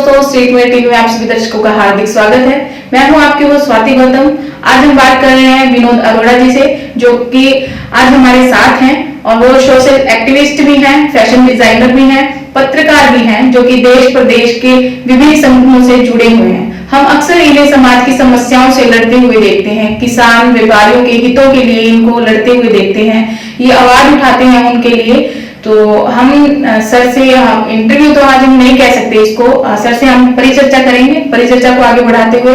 दोस्तों, स्टेट में टीवी में आप सभी दर्शकों का हार्दिक स्वागत है। मैं हूं आपकी वो स्वाति गौतम। आज हम बात कर रहे हैं विनोद अरोड़ा जी से, जो कि आज हमारे साथ हैं और वो सोशल एक्टिविस्ट भी हैं, फैशन डिजाइनर भी हैं, पत्रकार भी हैं, जो कि देश प्रदेश के विभिन्न संगठनों से जुड़े हुए हैं। हम अक्सर इन्हें समाज की समस्याओं से लड़ते हुए देखते हैं, किसान व्यापारियों के हितों के लिए इनको लड़ते हुए देखते हैं, ये आवाज उठाते हैं उनके लिए। तो हम सर से इंटरव्यू तो आज हम नहीं कह सकते इसको, सर से हम परिचर्चा करेंगे। परिचर्चा को आगे बढ़ाते हुए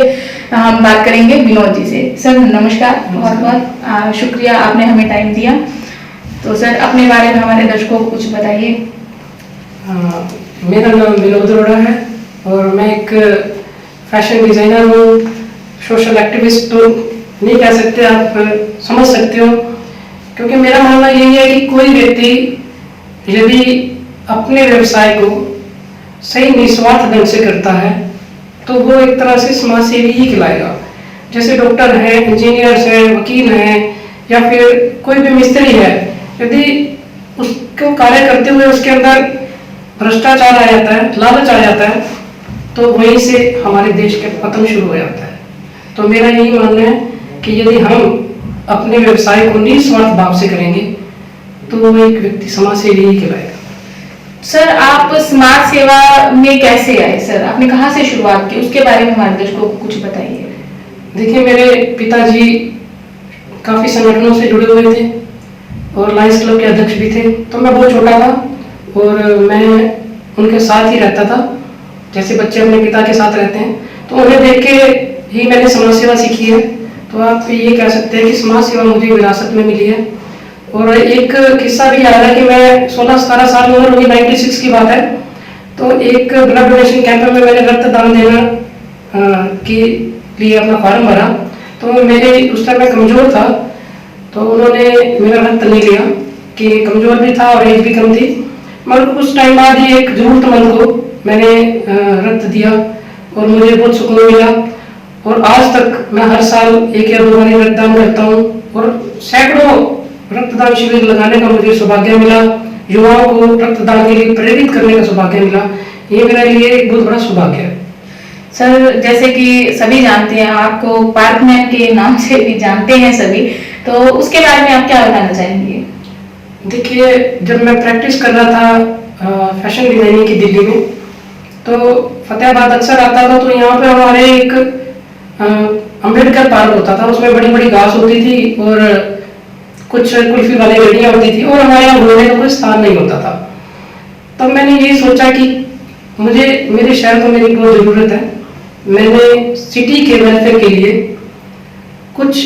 हम बात करेंगे विनोद जी से। सर नमस्कार, बहुत बहुत शुक्रिया आपने हमें टाइम दिया। तो सर अपने बारे में हमारे दर्शकों को कुछ बताइए। मेरा नाम विनोद अरोड़ा है और मैं एक फैशन डिजाइनर हूँ, सोशल एक्टिविस्ट तो नहीं कह सकते, आप समझ सकते हो, क्योंकि मेरा मानना यही है कि कोई व्यक्ति यदि अपने व्यवसाय को सही निस्वार्थ ढंग से करता है तो वो एक तरह से समाज सेवी ही कहलाएगा। जैसे डॉक्टर हैं, इंजीनियर्स हैं, वकील हैं या फिर कोई भी मिस्त्री है, यदि उसको कार्य करते हुए उसके अंदर भ्रष्टाचार आ जाता है, लालच आ जाता है, तो वहीं से हमारे देश का पतन शुरू हो जाता है। तो मेरा यही मानना है कि यदि हम अपने व्यवसाय को निस्वार्थ भाव से करेंगे तो वो एक व्यक्ति समाज सेवी ही कहलाएगा। सर आप समाज सेवा में कैसे आए? सर आपने कहाँ से शुरुआत की, उसके बारे में हमारे दर्शकों को कुछ बताइए। देखिए, मेरे पिताजी काफी संगठनों से जुड़े हुए थे और लायंस क्लब के अध्यक्ष भी थे। तो मैं बहुत छोटा था और मैं उनके साथ ही रहता था, जैसे बच्चे अपने पिता के साथ रहते हैं। तो उन्हें देख के ही मैंने समाज सेवा सीखी है। तो आप ये कह सकते हैं कि समाज सेवा मुझे विरासत में मिली है। और एक किस्सा भी याद है कि मैं 16-17 साल उम्र होगी, 96 की बात है। तो एक ब्लड डोनेशन कैंप में मैंने रक्तदान देना के लिए अपना फॉर्म भरा। तो मेरे उस टाइम मैं कमजोर था, तो उन्होंने मेरा रक्त नहीं लिया, कि कमजोर भी था और एज भी कम थी। मगर कुछ टाइम बाद ही एक जरूरतमंद को मैंने रक्त दिया और मुझे बहुत सुकून मिला। और आज तक मैं हर साल 1 या 2 बार रक्तदान करता हूँ और सैकड़ों रक्तदान शिविर लगाने का मुझे सौभाग्य मिला, युवाओं को रक्तदान के लिए प्रेरित करने का सौभाग्य मिला। ये मेरे लिए एक बहुत बड़ा सौभाग्य है। सर जैसे कि सभी जानते हैं, आपको पार्कमैन के नाम से भी जानते हैं सभी, तो उसके बारे में आप क्या बताना चाहेंगे? देखिए, जब मैं प्रैक्टिस कर रहा था फैशन डिजाइनिंग की दिल्ली में, तो फतेहाबाद अक्सर आता था। तो यहाँ पे हमारे एक अम्बेडकर पार्क होता था, उसमें बड़ी बड़ी घास होती थी और कुछ कुल्फी वाली रेडियां होती थी और हमारे यहाँ घूमने का कोई स्थान नहीं होता था। तब मैंने यही सोचा कि मुझे मेरे शहर को मेरी बहुत ज़रूरत है। मैंने सिटी के वेलफेयर के लिए कुछ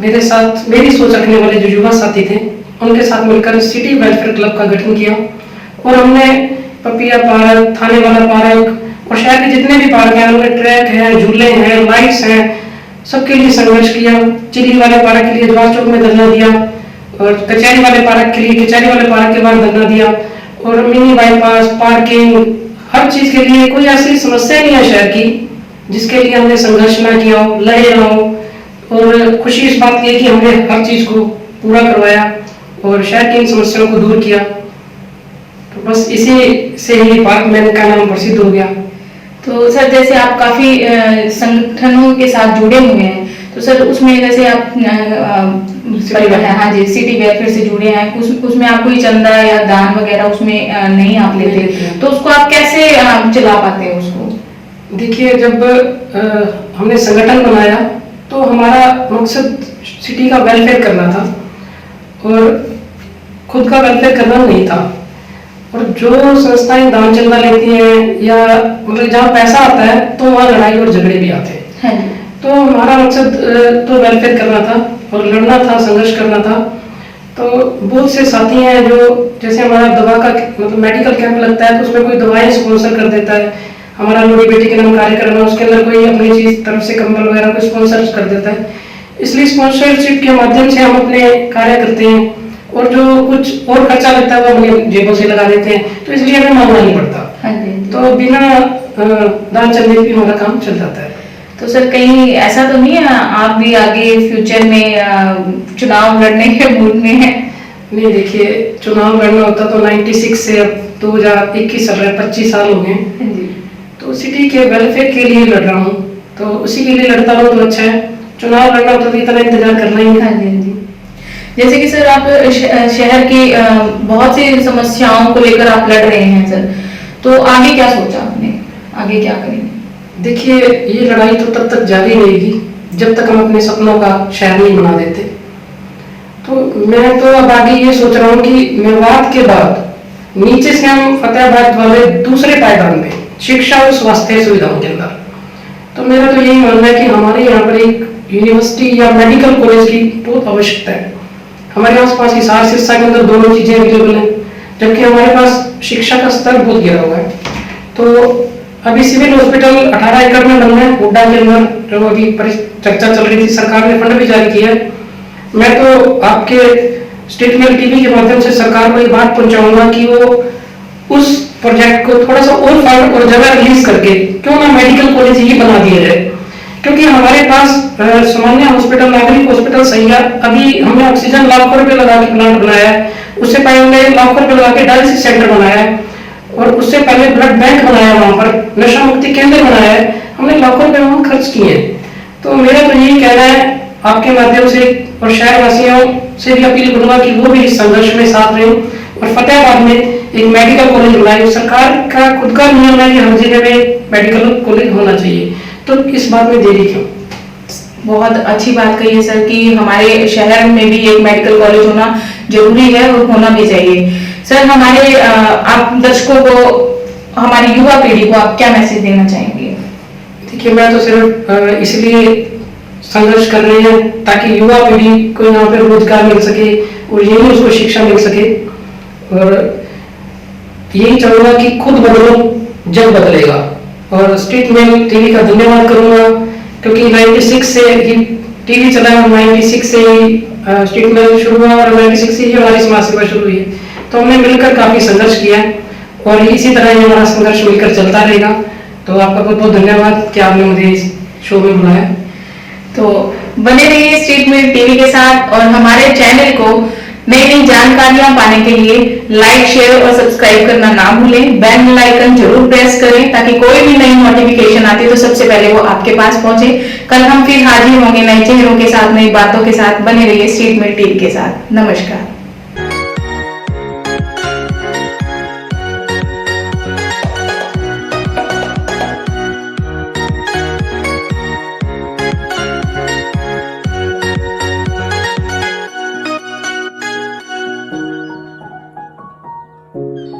मेरे साथ मेरी सोच रखने वाले जो युवा साथी थे, उनके साथ मिलकर सिटी वेलफेयर क्लब का गठन किया। और हमने पपिया पार्क, थाने वाला पार्क और शहर के जितने भी पार्क हैं, उनमें ट्रैक है, झूले हैं, लाइट्स हैं, सबके लिए संघर्ष किया। चिली वाले पार्क के लिए द्वार चौक में धरना दिया और कचहरी वाले पार्क के लिए कचहरी वाले पार्क के बाद धरना दिया। और मिनी बाईपास, पार्किंग, हर चीज के लिए कोई ऐसी समस्या नहीं है शहर की जिसके लिए हमने संघर्ष ना किया हो, लड़े ना हो। और खुशी इस बात की है कि हमने हर चीज को पूरा करवाया और शहर की इन समस्याओं को दूर किया। तो बस इसी से ही पार्कमैन का नाम प्रसिद्ध हो गया। तो सर जैसे आप काफी संगठनों के साथ जुड़े हुए हैं, तो सर उसमें जैसे आप हाँ जी सिटी वेलफेयर से जुड़े हैं, उसमें आप कोई चंदा या दान वगैरह उसमें नहीं आप लेते, तो उसको आप कैसे चला पाते हैं उसको? देखिए, जब हमने संगठन बनाया तो हमारा मकसद सिटी का वेलफेयर करना था और खुद का वेलफेयर करना नहीं था। और जो संस्थाएं दान चंदा लेती हैं या मतलब जहाँ पैसा आता है तो वहाँ लड़ाई और झगड़े भी आते हैं। तो हमारा मकसद तो वेलफेयर करना था और लड़ना था, संघर्ष करना था। तो बहुत से साथी हैं जो, जैसे हमारा दवा का मतलब मेडिकल कैंप लगता है तो उसमें कोई दवाएं स्पॉन्सर कर देता है। हमारा लोड़ी बेटी के नाम कार्यक्रम है, उसके अंदर कोई अपनी चीज तरफ से कंबल वगैरह को स्पॉन्सर कर देता है। इसलिए स्पॉन्सरशिप के माध्यम से हम अपने कार्य करते हैं और जो कुछ और खर्चा लगता है वो अपनी जेबों से लगा देते हैं, तो इसलिए हमें मांगना नहीं पड़ता। तो बिना दान चंदे भी हमारा काम चल जाता है। तो सर कहीं ऐसा तो नहीं है आप भी आगे फ्यूचर में चुनाव लड़ने के मूड में हैं? नहीं, देखिए, चुनाव लड़ना होता तो 96 से अब 2021 चल रहा है, 25 साल हो गए। तो सिटी के वेलफेयर के लिए लड़ रहा हूँ, तो उसी के लिए लड़ता हूँ तो अच्छा है। चुनाव लड़ना तो इतना इंतजार करना ही है। हाँ जी, हाँ जी। जैसे कि सर आप शहर की बहुत सी समस्याओं को लेकर आप लड़ रहे हैं सर, तो आगे क्या सोचा आपने, आगे क्या करेंगे? देखिए, ये लड़ाई तो तब तक जारी रहेगी जब तक हम अपने सपनों का शहर नहीं बना देते। तो मैं तो अब आगे ये सोच रहा हूँ कि मेवात के बाद नीचे से हम फतेहाबाद वाले दूसरे पायदान पे शिक्षा और स्वास्थ्य सुविधाओं के अंदर, तो मेरा तो यही मानना है कि हमारे यहाँ पर एक यूनिवर्सिटी या मेडिकल कॉलेज की बहुत आवश्यकता है। हमारे आसपास हिसार सिरसा के अंदर दोनों चीजें अवेलेबल हैं, जबकि हमारे पास शिक्षा का स्तर बहुत गिरा हुआ है। तो अभी सिविल हॉस्पिटल 18 एकड़ में बनना है हुड्डा के अंदर, जो अभी चर्चा चल रही थी, सरकार ने फंड भी जारी किया है। मैं तो आपके स्टेट मेल टीवी के माध्यम से सरकार को ये बात पहुंचाऊंगा कि वो उस प्रोजेक्ट को थोड़ा सा और फंड और जगह रिलीज करके क्यों ना मेडिकल कॉलेज ही बना दिया जाए, क्योंकि हमारे पास सामान्य हॉस्पिटल, नागरिक हॉस्पिटल सही है। अभी हमने ऑक्सीजन लाखों रुपए लगा के प्लांट बनाया है, उससे पहले लाखों रुपए लगा के डायलिसिस सेंटर बनाया है, और उससे पहले ब्लड बैंक बनाया, वहां पर नशा मुक्ति केंद्र बनाया है। हमने लाखों रुपए वहां खर्च किए हैं। तो मेरा तो यही कहना है आपके माध्यम से और शहरवासियों से भी अपील करूंगा कि वो भी इस संघर्ष में साथ रहें और फतेहाबाद में एक मेडिकल कॉलेज बनाए। सरकार का खुद का नियम है कि हर जिले में मेडिकल कॉलेज होना चाहिए, तो इस बात में देरी क्यों? बहुत अच्छी बात कही है सर कि हमारे शहर में भी एक मेडिकल कॉलेज होना जरूरी है और होना भी चाहिए। सर हमारे आप दर्शकों को, हमारी युवा पीढ़ी को आप क्या मैसेज देना चाहेंगे? देखिए, मैं तो सिर्फ इसलिए संघर्ष कर रहे हैं ताकि युवा पीढ़ी को यहाँ पे रोजगार मिल सके और यही उसको शिक्षा मिल सके, और यही चाहूंगा कि खुद बदलो जग बदलेगा। और स्टेट मेल टीवी का धन्यवाद करूंगा, क्योंकि 96 से ही टीवी चला है, 96 से ही स्टेट मेल शुरू हुआ और 96 से ही हमारी समाज सेवा शुरू हुई है। तो हमने मिलकर काफी संघर्ष किया है और इसी तरह ये हमारा संघर्ष मिलकर चलता रहेगा। तो आपका बहुत बहुत धन्यवाद कि आपने मुझे इस शो में बुलाया। तो बने रहिए स्टेट मेल टीवी के साथ, और हमारे चैनल को नई नई जानकारियां पाने के लिए लाइक, शेयर और सब्सक्राइब करना ना भूलें। बेल आइकन जरूर प्रेस करें ताकि कोई भी नई नोटिफिकेशन आती है तो सबसे पहले वो आपके पास पहुंचे। कल हम फिर हाजिर होंगे नए चेहरों के साथ, नई बातों के साथ। बने रहिए स्टेट मेल टीवी के साथ। नमस्कार।